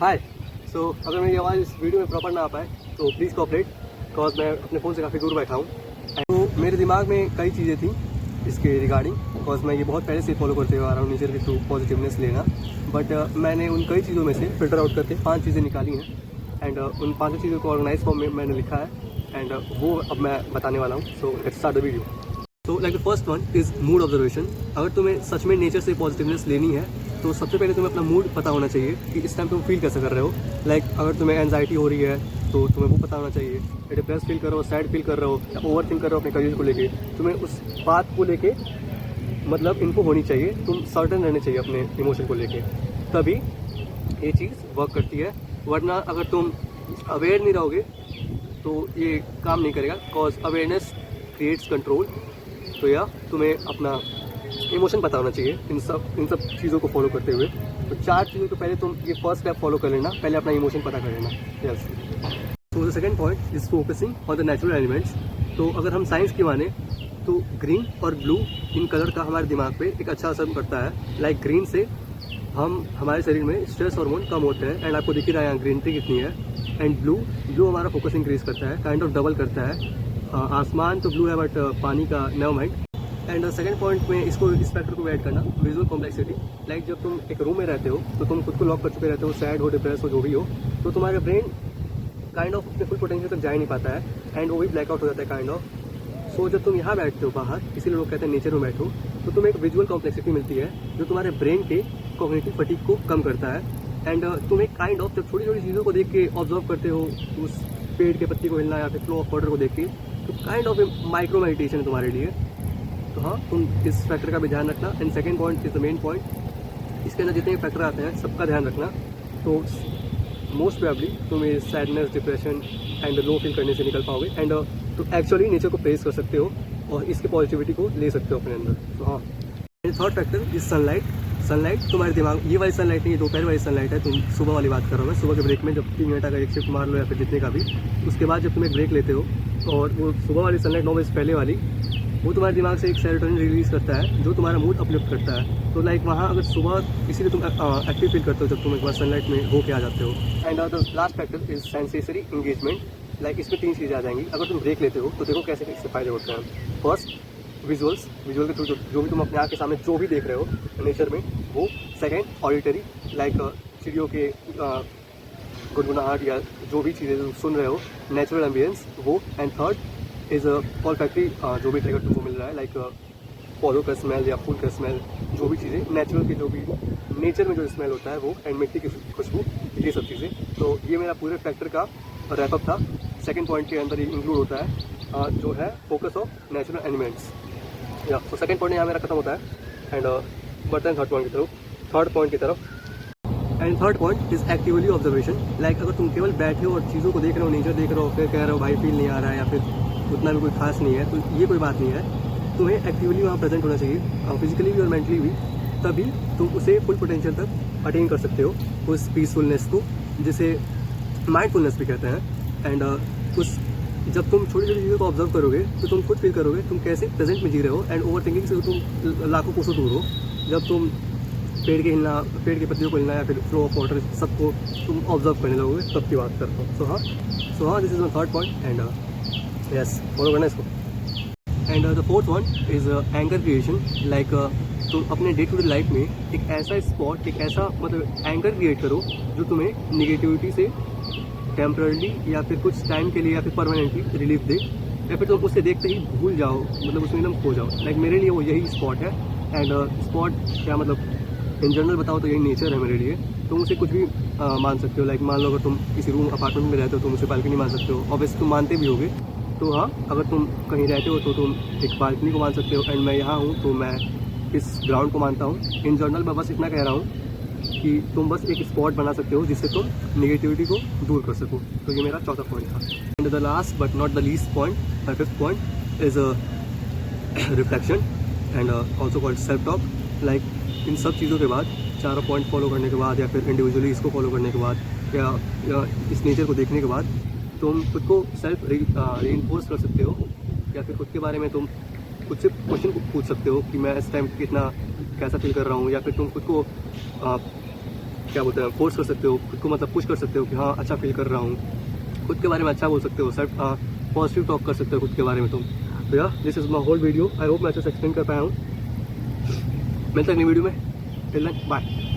हाय। अगर मेरी आवाज़ इस वीडियो में प्रॉपर ना आ पाए तो प्लीज़ कोऑपरेट, बिकॉज मैं अपने फ़ोन से काफ़ी दूर बैठा हूँ। तो मेरे दिमाग में कई चीज़ें थी इसके रिगार्डिंग, बिकॉज मैं ये बहुत पहले से फॉलो करते हुए आ रहा हूँ नेचर के थ्रू पॉजिटिवनेस लेना। बट मैंने उन कई चीज़ों में से फ़िल्टर आउट करके 5 चीज़ें निकाली हैं एंड उन 5 चीज़ों को ऑर्गेनाइज फॉर्म में मैंने लिखा है एंड वो अब मैं बताने वाला हूँ। So let's start the video. तो like the first one is mood observation. अगर तुम्हें सच में नेचर से पॉजिटिवनेस लेनी है तो सबसे पहले तुम्हें अपना मूड पता होना चाहिए कि इस टाइम तुम फील कैसे कर रहे हो। लाइक अगर तुम्हें एंजाइटी हो रही है तो तुम्हें वो पता होना चाहिए। डिप्रेस फील कर रहे हो, सैड फील कर रहे हो या ओवर थिंक कर रहे हो अपने करियर को लेके, तुम्हें उस बात को लेके मतलब इनको होनी चाहिए, तुम सर्टन रहने चाहिए अपने इमोशन को लेके, तभी ये चीज़ वर्क करती है। वरना अगर तुम अवेयर नहीं रहोगे तो ये काम नहीं करेगा, बिकॉज अवेयरनेस क्रिएट्स कंट्रोल। तो या तुम्हें अपना इमोशन पता होना चाहिए इन सब चीज़ों को फॉलो करते हुए। तो 4 चीज़ों को पहले तुम ये फर्स्ट स्टेप फॉलो कर लेना, पहले अपना इमोशन पता कर लेना। यस। तो the second point is focusing on the natural elements. तो अगर हम साइंस की माने तो ग्रीन और ब्लू इन कलर का हमारे दिमाग पे एक अच्छा असर करता है। लाइक ग्रीन से हमारे शरीर में स्ट्रेस हार्मोन कम होते हैं एंड आपको दिख ही रहा है यहाँ ग्रीन टी कितनी है। एंड ब्लू हमारा फोकस इंक्रीज करता है, काइंड ऑफ डबल करता है। आसमान तो ब्लू है बट पानी का never mind. And second point में इस फैक्टर को ऐड करना, विजुअल कॉम्प्लेक्सिटी। लाइक जब तुम एक रूम में रहते हो तो तुम खुद को लॉक कर चुके रहते हो, सैड हो, डिप्रेस हो, जो भी हो, तो तुम्हारा ब्रेन काइंड ऑफ अपने फुल पोटेंशियल तक जा ही नहीं पाता है एंड वो भी ब्लैकआउट हो जाता है काइंड ऑफ। सो जब तुम यहाँ बैठते हो बाहर, इसीलिए लोग कहते हैं नेचर में बैठो, तो तुम्हें एक विजुअल कॉम्प्लेक्सिटी मिलती है जो तुम्हारे ब्रेन के कॉग्निटिव फटीग को कम करता है। एंड तुम एक काइंड ऑफ जब छोटी छोटी चीज़ों को देख के ऑब्जर्व करते हो, उस पेड़ के पत्ती को हिलना या फिर फ्लो ऑफ वाटर को देख के, तो काइंड ऑफ माइक्रो मेडिटेशन है तुम्हारे लिए। तो हाँ, तुम इस फैक्टर का भी ध्यान रखना। And second point is the main point. इसके अंदर जितने फैक्टर आते हैं सबका ध्यान रखना। तो मोस्ट प्रोबेबली तुम ये sadness, depression and low feel करने से निकल पाओगे एंड तो एक्चुअली नेचर को प्रेस कर सकते हो और इसके पॉजिटिविटी को ले सकते हो अपने अंदर। तो हाँ, third factor is sunlight. Sunlight तुम्हारे दिमाग, ये वाली सनलाइट नहीं, ये दोपहर वाली सनलाइट है। तुम सुबह वाली बात कर रहा हूँ मैं। सुबह के ब्रेक में जब 3 मिनट का एक शिफ्ट मार लो या फिर जितने का भी, उसके बाद जब तुम एक ब्रेक लेते हो और वो सुबह वाली सनलाइट 9 बजे पहले वाली, वो तुम्हारे दिमाग से एक सेरोटोनिन रिलीज करता है जो तुम्हारा मूड अपलिफ्ट करता है। तो लाइक वहाँ अगर सुबह, इसीलिए तुम एक्टिव फील करते हो जब तुम एक बार सनलाइट में होके आ जाते हो। And the last factor is sensory engagement. Like इसमें 3 चीज़ें आ जाएंगी। अगर तुम ब्रेक लेते हो तो देखो कैसे इससे फायदे होते हैं। फर्स्ट, विजुअल के थ्रू जो भी तुम अपने आँख के सामने जो भी देख रहे हो नेचर में वो। सेकेंड, ऑडिटरी, लाइक चिड़ियों के गुनगुनाहट या जो भी चीज़ें तुम सुन रहे हो, नेचुरल एम्बियंस वो। एंड थर्ड इज़ ऑल्फैक्टरी, जो भी ट्रिगर तुमको मिल रहा है, लाइक पौधों का स्मेल या फूल का स्मेल, जो भी चीज़ें नेचुरल की, जो भी नेचर में जो स्मेल होता है वो, एंड मिट्टी की खुशबू, ये सब चीज़ें। तो ये मेरा पूरे फैक्टर का रैपअप था। सेकंड पॉइंट के अंदर ये इंक्लूड होता है जो है फोकस ऑफ नेचुरल एलिमेंट्स। या तो सेकंड पॉइंट यहाँ मेरा खत्म होता है एंड बढ़ते हैं थर्ड पॉइंट की तरफ। And third point is actively observation. Like अगर तुम केवल बैठे हो और चीज़ों को देख रहे हो, नेचर देख रहे हो, फिर कह रहे हो भाई फील नहीं आ रहा है या फिर उतना भी कोई खास नहीं है, तो ये कोई बात नहीं है। तुम्हें एक्टिवली वहाँ प्रेजेंट होना चाहिए, फिजिकली भी और मेंटली भी, तभी तुम उसे फुल पोटेंशियल तक अटेन कर सकते हो, उस पीसफुलनेस को, जिसे माइंडफुलनेस भी कहते हैं। एंड उस जब तुम छोटी छोटी चीज़ों को ऑब्जर्व करोगे तो तुम खुद फील करोगे तुम कैसे प्रेजेंट में जी रहे हो। एंड ओवर थिंकिंग से तुम लाखों कोसों दूर हो। जब तुम पेड़ के पत्तियों को हिलना या फिर फ्लो ऑफ वाटर सबको तुम ऑब्जर्व करने लगोगे, तब की बात करता हूँ। सो हाँ, this is my third point and yes, follow करना इसको। And the fourth one is anchor creation. Like तुम अपने डे टू डे लाइफ में एक ऐसा स्पॉट, एक ऐसा मतलब एंकर क्रिएट करो जो तुम्हें निगेटिविटी से टेम्परली या फिर कुछ टाइम के लिए या फिर परमानेंटली रिलीफ दे, या फिर तुम उसे देखते ही भूल जाओ, मतलब उसमें एकदम खो जाओ। लाइक मेरे लिए वो यही स्पॉट है। एंड स्पॉट क्या मतलब, इन जनरल बताओ तो यही नेचर है मेरे लिए। तुम उसे कुछ भी मान सकते हो। लाइक मान लो अगर तुम किसी रूम अपार्टमेंट में रहते हो तो तुम उसे बालकनी मान सकते हो, ऑब्वियसली तुम मानते भी होगे। तो हाँ, अगर तुम कहीं रहते हो तो तुम एक बालकनी को मान सकते हो। एंड मैं यहाँ हूँ तो मैं इस ग्राउंड को मानता हूँ। इन जनरल मैं बस इतना कह रहा हूँ कि तुम बस एक स्पॉट बना सकते हो जिससे तुम नेगेटिविटी को दूर कर सको। तो ये मेरा चौथा पॉइंट था। And the last but not the least point, my fifth point is reflection and also called self talk. Like in सब चीज़ों के बाद, चारों पॉइंट फॉलो करने के बाद या फिर इंडिविजुअली इसको फॉलो करने के बाद या इस नेचर को देखने के बाद, तुम खुद को सेल्फ रीइंफोर्स कर सकते हो या फिर खुद के बारे में तुम खुद से क्वेश्चन पूछ सकते हो कि मैं इस टाइम कितना कैसा फील कर रहा हूँ, या फिर तुम खुद को क्या बोलते हैं, फोर्स कर सकते हो खुद को, मतलब पुश कर सकते हो कि हाँ अच्छा फील कर रहा हूँ, खुद के बारे में अच्छा बोल सकते हो, सर पॉजिटिव टॉक कर सकते हो खुद के बारे में तुम। तो यार this is my whole video, I hope मैं अच्छे से एक्सप्लेन कर पाया हूँ। मिलता है अगली वीडियो में, टिल देन बाय।